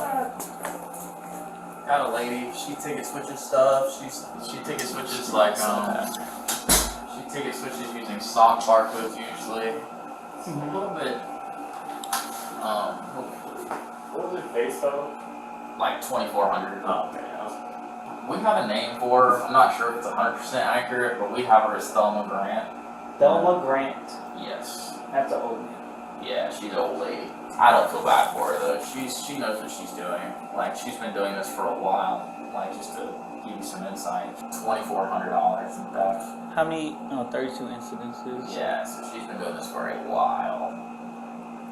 Got a lady. She ticket switches stuff. She ticket switches like she ticket switches using sock barcodes usually. It's a little bit what was it based on? like 2400. Oh, okay. We have a name for her. I'm not sure if it's 100% accurate, but we have her as Thelma Grant. Thelma Grant. Yes. That's an old name. Yeah, she's an old lady. I don't feel bad for her though. She knows what she's doing. Like she's been doing this for a while. Like just to give you some insight. $2,400 in theft. How many? 32 incidences. Yeah, so she's been doing this for a while.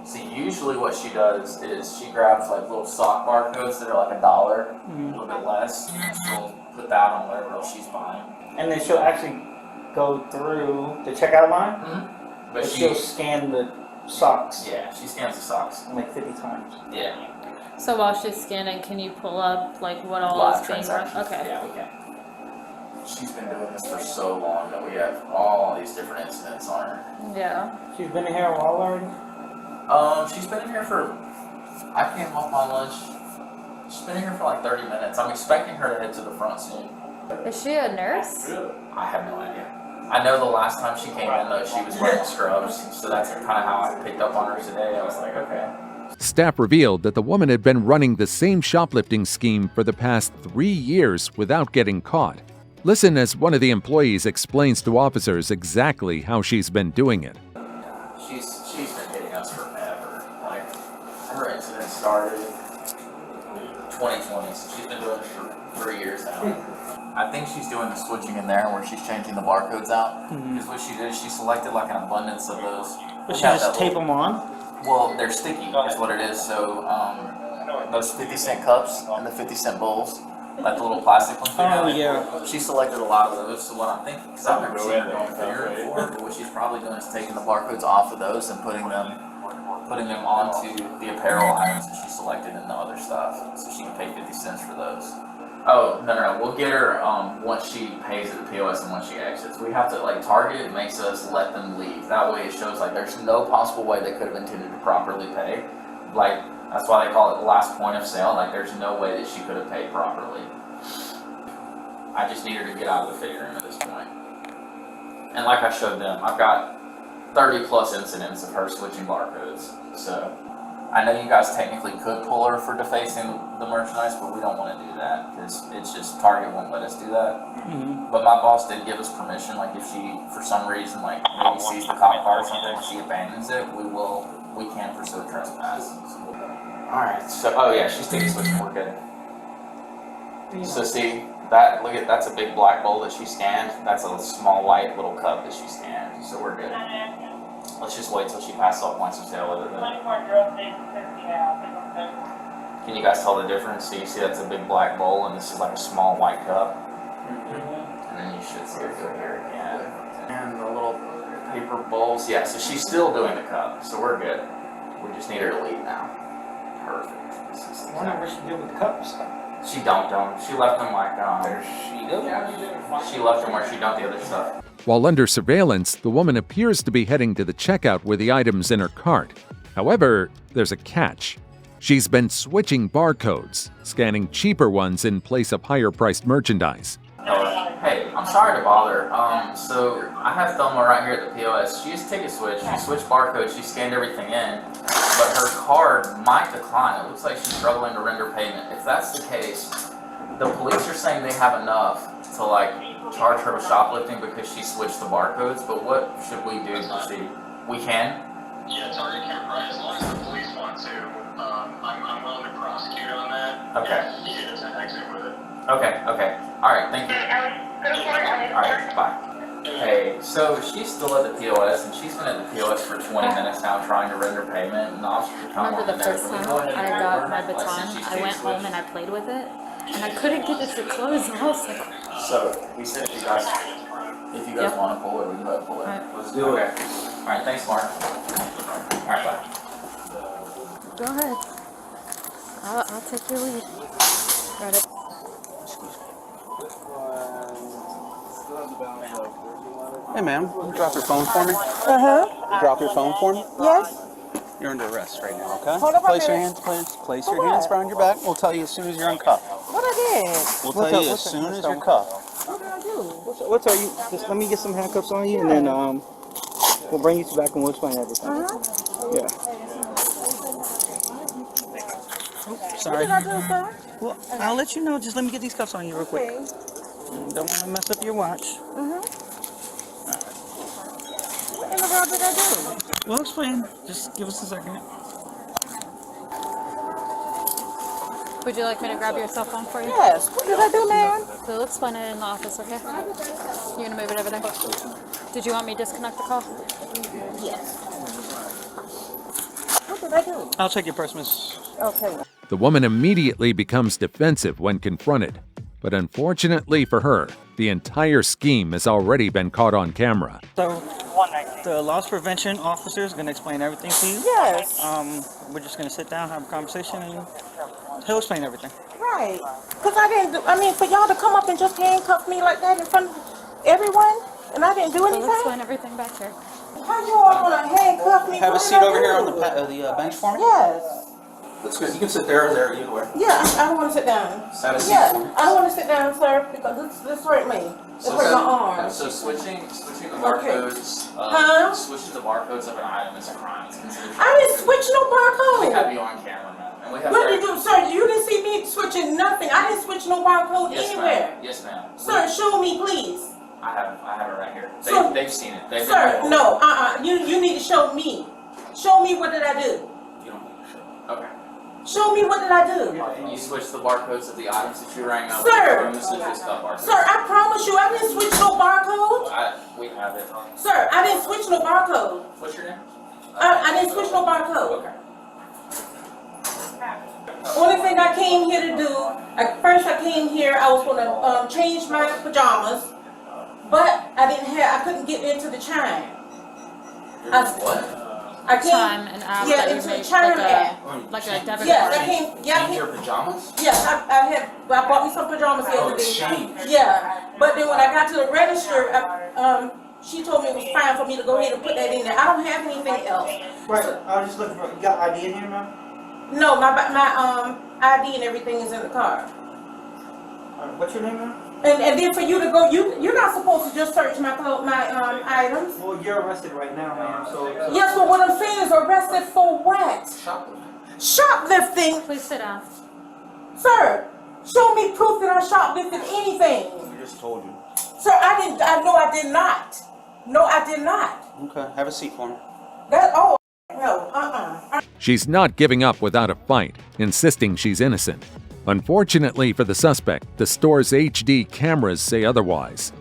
See, usually what she does is she grabs like little sock barcodes that are like $1, a little bit less, and she'll put that on whatever else she's buying. And then she'll actually go through the checkout line, but she'll scan the socks. Yeah, she scans the socks. Like 50 times. Yeah. So while she's scanning, can you pull up like what all Live is being run? transactions. Okay. Yeah, we can. She's been doing this for so long that we have all these different incidents on her. Yeah. She's been in here a while already? She's been in here for, I came off my lunch, she's been in here for like 30 minutes. I'm expecting her to head to the front soon. Is she a nurse? I have no idea. I know the last time she came in though, she was wearing scrubs, so that's kind of how I picked up on her today. I was like, okay. Staff revealed that the woman had been running the same shoplifting scheme for the past 3 years without getting caught. Listen as one of the employees explains to officers exactly how she's been doing it. She's been hitting us forever. Like, her incident started 2020, so she's been doing it for 3 years now. I think she's doing the switching in there where she's changing the barcodes out. Because what she did is she selected like an abundance of those. But she just tape them on? Well, they're sticky is what it is. So those 50-cent cups and the 50-cent bowls, like the little plastic ones. Yeah. She selected a lot of those. So what I'm thinking, because I've never seen her going through before, but what she's probably doing is taking the barcodes off of those and putting them onto the apparel items that she selected and the other stuff, so she can pay 50 cents for those. Oh, no. We'll get her once she pays at the POS and once she exits. We have to, like, target it makes us let them leave. That way it shows, like, there's no possible way they could have intended to properly pay. Like, that's why they call it the last point of sale. Like, there's no way that she could have paid properly. I just need her to get out of the figure room at this point. And like I showed them, I've got 30 plus incidents of her switching barcodes. So I know you guys technically could pull her for defacing the merchandise, but we don't want to do that because it's just Target won't let us do that. But my boss did give us permission. Like if she, for some reason, like maybe sees the cop car or something, if she abandons it, we can pursue a trespass. All right. So yeah, she's taking switching. We're good. So see. That's a big black bowl that she scanned. That's a small white little cup that she scanned. So we're good. Let's just wait till she passes all points of sale with it then. Can you guys tell the difference? So you see that's a big black bowl and this is like a small white cup. And then you should see her go here again. And the little paper bowls. Yeah, so she's still doing the cup. So we're good. We just need her to leave now. Perfect. I wonder what she did with the cups. She dumped them. She left them like, she left them where she dumped the other stuff. While under surveillance, the woman appears to be heading to the checkout with the items in her cart. However, there's a catch. She's been switching barcodes, scanning cheaper ones in place of higher-priced merchandise. Hey, I'm sorry to bother. So I have Thelma right here at the POS. She used ticket switch. She switched barcodes. She scanned everything in, but her card might decline. It looks like she's struggling to render payment. If that's the case, the police are saying they have enough to like charge her with shoplifting because she switched the barcodes. But what should we do to proceed? We can. Yeah, Target can probably, as long as the police want to. I'm willing to prosecute on that. Okay. And he can just exit with it. Okay. All right. Thank you. All right. Bye. Hey, so she's still at the POS, and she's been at the POS for 20 minutes now trying to render payment, and the officer come Remember on the in there. first Can we time go ahead and I grab got her? my Like, baton? since she's I went home and I played with it, and I couldn't get it to close. And I was like, So we said if you guys want to pull it, we can go ahead and pull it. Alright. Let's do it. All right, thanks, Mark. All right, bye. go ahead. I'll take your lead. Got it. Hey, ma'am, you drop your phone for me? Uh-huh. Drop your phone for me? Yes. You're under arrest right now, okay? Hold up a Place your minute. hands, please. Place For your hands what? behind your back. We'll tell you as soon as you're uncuffed. What I did? We'll tell you as soon as you're cuffed. What did I do? What's are you? Just let me get some handcuffs on you, and then we'll bring you back and we'll explain everything. Yeah. Sorry. What did I do, sir? Well, I'll let you know. Just let me get these cuffs on you real quick. Okay. Don't want to mess up your watch. What in the world did I do? We'll explain. Just give us a second. Would you like me to grab your cell phone for you? Yes. What did I do, ma'am? We'll explain it in the office, okay? You're gonna move it over there. Did you want me to disconnect the call? Yes. What did I do? I'll check your purse, miss. Okay. The woman immediately becomes defensive when confronted, but unfortunately for her, the entire scheme has already been caught on camera. So, the loss prevention officer is going to explain everything to you. Yes. We're just going to sit down, have a conversation, and he'll explain everything. Right. Because I didn't do, I mean, for y'all to come up and just handcuff me like that in front of everyone, and I didn't do anything? We'll explain everything back here. How you all going to handcuff me? Have a What seat did I over here do? on the bench for me. Yes. That's good. You can sit there or there, either way. Yeah, I don't want to sit down. Have a seat Yeah, for me. I don't want to sit down, sir, because this hurt me. It hurt my arm. So switching the Okay. barcodes, Huh? switching the barcodes of an item is a crime. It's considered. I didn't switch no barcode. We have you on camera, man. And we have What did you, sir? You didn't see me switching nothing. I didn't switch no barcode Yes, anywhere. ma'am. Yes, ma'am. Sir, show me, please. I have it right here. So- They've seen it. They've Sir, been no, you need to show me. Show me what did I do. You don't need to show. Okay. Show me what did I do. You switched the barcodes of the items that you rang up. Sir. You switched the barcodes. Sir, I promise you, I didn't switch no barcode. We have it. Sir, I didn't switch no barcode. What's your name? I didn't switch no barcode. Okay. Only thing I came here to do, first I came here, I was going to change my pajamas, but I couldn't get into the chime. What? I came, Chime, an app yeah, that you into the make chime like app. like a debit Yes, card. I came, yeah, Change your pajamas? yes, I bought me some pajamas the other day. exchange. Yeah, but then when I got to the register, she told me it was fine for me to go ahead and put that in there. I don't have anything else. Right. I was just looking for. You got ID in here, ma'am? No, my ID and everything is in the car. What's your name, ma'am? And then for you to go, you're not supposed to just search my items. Well, you're arrested right now, ma'am. So. Yes, but what I'm saying is arrested for what? Shoplifting. Shoplifting. Please sit down. Sir, show me proof that I shoplifted anything. We just told you. Sir, no, I did not. No, I did not. Okay. Have a seat for me. No, She's not giving up without a fight, insisting she's innocent. Unfortunately for the suspect, the store's HD cameras say otherwise.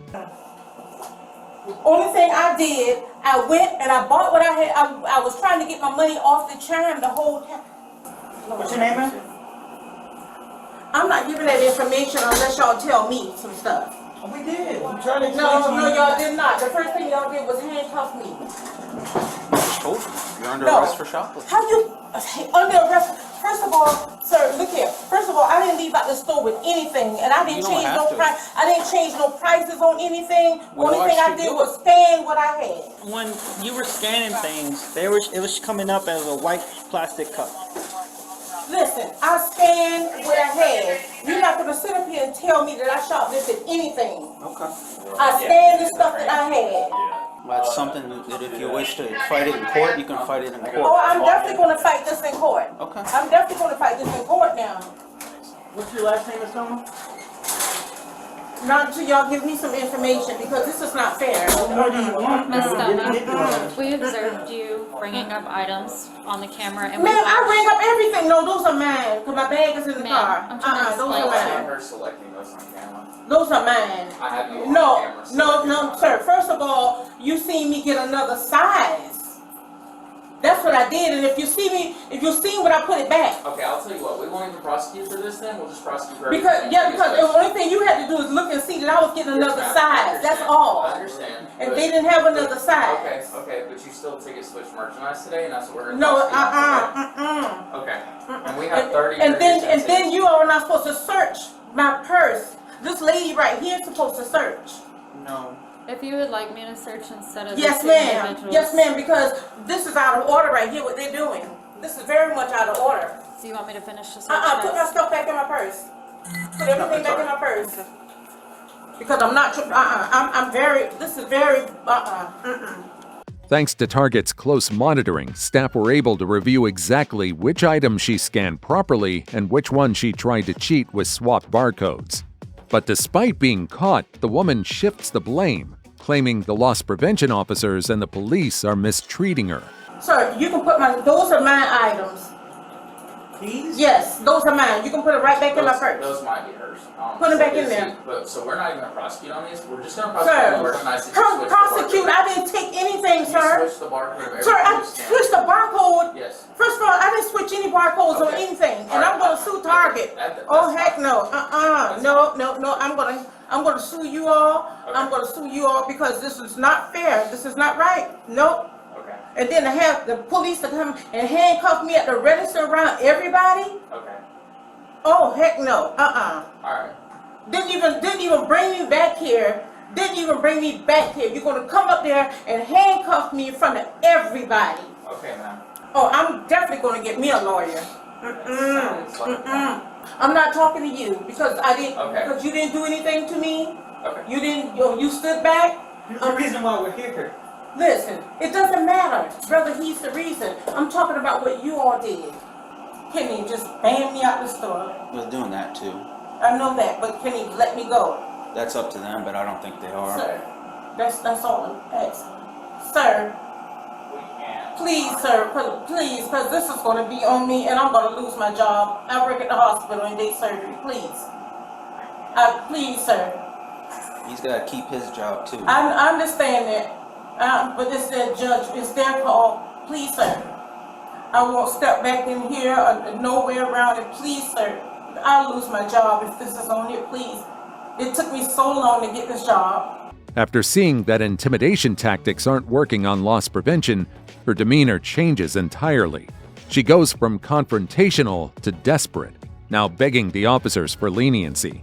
Only thing I did, I went and I bought what I had. I was trying to get my money off the chime the whole time. What's your name, ma'am? I'm not giving that information unless y'all tell me some stuff. We did. We tried to No, y'all did not. The first thing y'all did was handcuff me. We just told you. You're under No. arrest for shoplifting. How you under arrest? First of all, sir, look here. First of all, I didn't leave out the store with anything, and I didn't You don't change have no to. price. I didn't change no prices on anything. We Only thing watched I you did do was scan what I had. When you were scanning things, it was coming up as a white plastic cup. Listen, I scanned what I had. You're not gonna sit up here and tell me that I shoplifted anything. Okay. I scanned the stuff that I had. That's something that if you wish to fight it in court, you can fight it in court. Oh, I'm definitely gonna fight this in court. Okay. I'm definitely gonna fight this in court now. What's your last name, Miss Toma? Not until y'all give me some information, because this is not fair. What more do you want? Miss Stella, Ridiculous. we observed you bringing up items on the camera, and Ma'am, I ring up everything. No, those are mine, because my bag is in the car. I'm trying to Those explain are to mine. Her selecting those on camera. Those are mine. I have you on No, camera, so- no, sir. First of all, you seen me get another size. That's what I did, and if you see what I put it back. Okay, I'll tell you what. We won't even prosecute for this. Then we'll just prosecute for Because everything. because the only thing you had to do is look and see that I was getting another size. That's all. I understand. And they didn't have another size. Okay, but you still ticket switch merchandise today, and that's what we're gonna No, prosecute. Okay. And we have 30. And then you are not supposed to search my purse. This lady right here is supposed to search. No. If you would like me to search instead of Yes, the ma'am. individuals- Yes, ma'am. Because this is out of order right here. What they're doing. This is very much out of order. Do you want me to finish the search? Put my stuff back in my purse. Put everything back in my purse. Because I'm not. I'm very. This is very. Thanks to Target's close monitoring, staff were able to review exactly which items she scanned properly and which ones she tried to cheat with swapped barcodes. But despite being caught, the woman shifts the blame, claiming the loss prevention officers and the police are mistreating her. Sir, you can put those are my items. These? Yes, those are mine. You can put it right back in my purse. Those might be hers. Put them back in there. So we're not even gonna prosecute on these. We're just gonna prosecute on merchandise. That you switched the Prosecute. barcode. I didn't take anything, sir. You switched the barcode of everything. Sir, I you scanned. switched the barcode. Yes. First of all, I didn't switch any barcodes or anything, and I'm gonna sue Target. Oh heck no! No! I'm gonna sue you all. I'm gonna sue you all because this is not fair. This is not right. Nope. Okay. And then to have the police to come and handcuff me at the register around everybody. Okay. Oh heck no! All right. Didn't even bring me back here. Didn't even bring me back here. You're gonna come up there and handcuff me in front of everybody. Okay, ma'am. Oh, I'm definitely gonna get me a lawyer. I'm not talking to you because I didn't. Okay. Because you didn't do anything to me. Okay. You didn't. You stood back. You're the reason why we're here. Listen, it doesn't matter whether he's the reason. I'm talking about what you all did. Can he just ban me out the store? We're doing that too. I know that, but can he let me go? That's up to them, but I don't think they are. Sir, that's all I'm asking. Sir, please, sir, please, because this is going to be on me and I'm going to lose my job. I work at the hospital in day surgery. Please. Please, sir. He's got to keep his job too. I understand that, but it's their judge, it's their call. Please, sir. I won't step back in here or nowhere around it. Please, sir. I'll lose my job if this is on it. Please. It took me so long to get this job. After seeing that intimidation tactics aren't working on loss prevention, her demeanor changes entirely. She goes from confrontational to desperate, now begging the officers for leniency.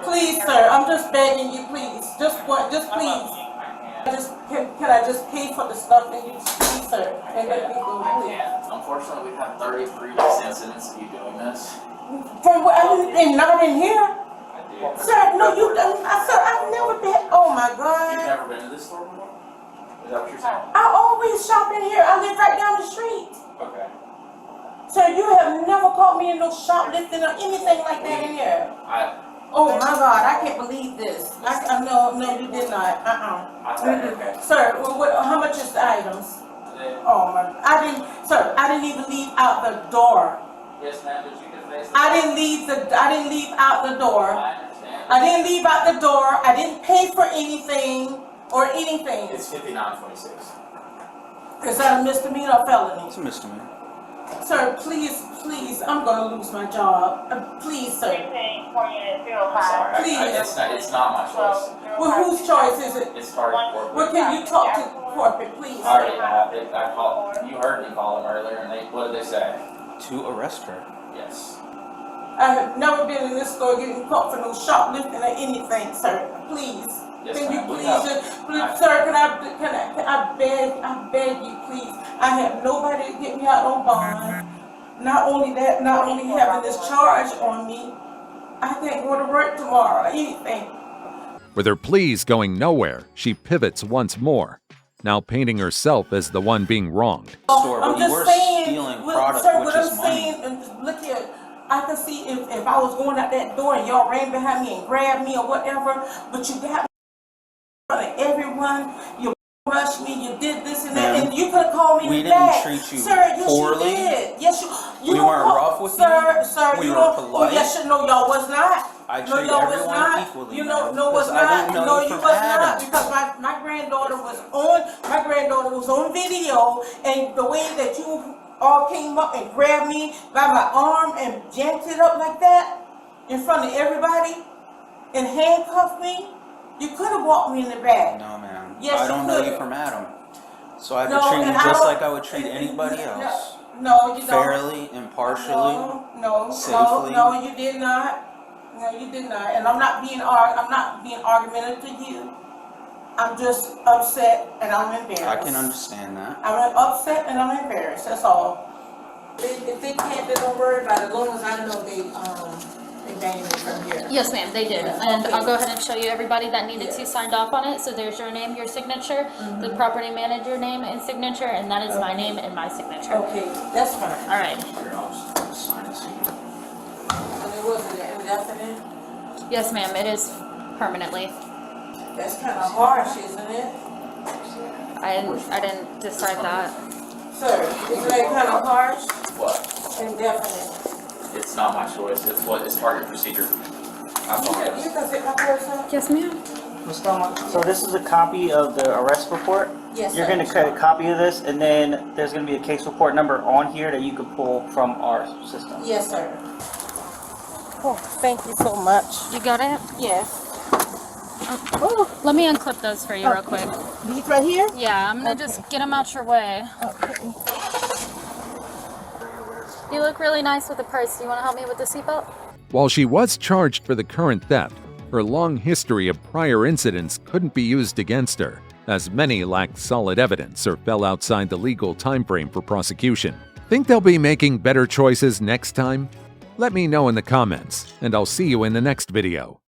Please, sir, I'm just begging you, please. Just please. Can I just pay for the stuff and you please, sir, and let me go, please. Unfortunately, we've had 30 previous incidents of you doing this. From what and not in here? Sir, no, you don't. Sir, I've never been. Oh my God. You've never been to this store before? Is that what you're saying? I always shop in here. I live right down the street. Okay. Sir, you have never caught me in no shoplifting or anything like that in here. Oh my God, I can't believe this. No, you did not. Okay. Sir, how much is the items? Oh my, I didn't even leave out the door. Yes, ma'am, but you can face it. I didn't leave out the door. I didn't leave out the door. I didn't pay for anything or anything. It's 5926. Is that a misdemeanor or felony? It's a misdemeanor. Sir, please, I'm gonna lose my job. Please, sir. Please. It's not my choice. Well, whose choice is it? It's Target. Well, can you talk to corporate, please? I already have it. I called. You heard me call them earlier, and what did they say? To arrest her. Yes. I have never been in this store getting caught for no shoplifting or anything, sir. Please. Yes, Can you ma'am, we please, have. sir, can I beg you, please. I have nobody to get me out on bond. Not only that, not only having this charge on me, I can't go to work tomorrow or anything. With her pleas going nowhere, she pivots once more, now painting herself as the one being wronged. I'm just saying, stealing product, sir, which what I'm is money. saying, look here, I can see if I was going out that door and y'all ran behind me and grabbed me or whatever, but you got me in front of everyone, you rushed me, you did this and that, and you could have called me We back. didn't treat you Sir, yes, poorly. you did. Yes, you We don't weren't call, rough with sir, you. Sir, We you were don't. polite. Oh, yes, you know y'all was not. I No, treat y'all was everyone not. equally. You know, ma'am, no, was 'cause I not. don't know No, you you from was not Adam. because my granddaughter was on. My granddaughter was on video, and the way that you all came up and grabbed me by my arm and janked it up like that in front of everybody and handcuffed me, you could have walked me in the back. No, ma'am. Yes, I don't you know could've. you from Adam. So I have No, to treat you and I just don't- like I would treat anybody else. No, you don't. Fairly, impartially, safely. No, you did not. No, you did not. And I'm not being argumentative to you. I'm just upset and I'm embarrassed. I can understand that. I'm upset and I'm embarrassed. That's all. If they can't, they don't worry about it. As long as I know they banned me from here. Yes, ma'am, they did. And I'll go ahead and show you everybody that needed to signed off on it. So there's your name, your signature, the property manager name and signature, and that is my name and my signature. Okay, that's fine. All right. And it wasn't indefinite? Yes, ma'am, it is permanently. That's kind of harsh, isn't it? I didn't decide that. Sir, isn't that kind of harsh? What? Indefinite. It's not my choice. It's target procedure. I'm sorry. You can take my purse out? Yes, ma'am. So this is a copy of the arrest report. Yes, You're sir. going to create a copy of this, and then there's going to be a case report number on here that you can pull from our system. Yes, sir. Oh, thank you so much. You got it? Yes. Oh, let me unclip those for you real quick. These right here? Yeah, I'm gonna just get them out your way. Okay. You look really nice with the purse. Do you want to help me with the seatbelt? While she was charged for the current theft, her long history of prior incidents couldn't be used against her, as many lacked solid evidence or fell outside the legal timeframe for prosecution. Think they'll be making better choices next time? Let me know in the comments, and I'll see you in the next video.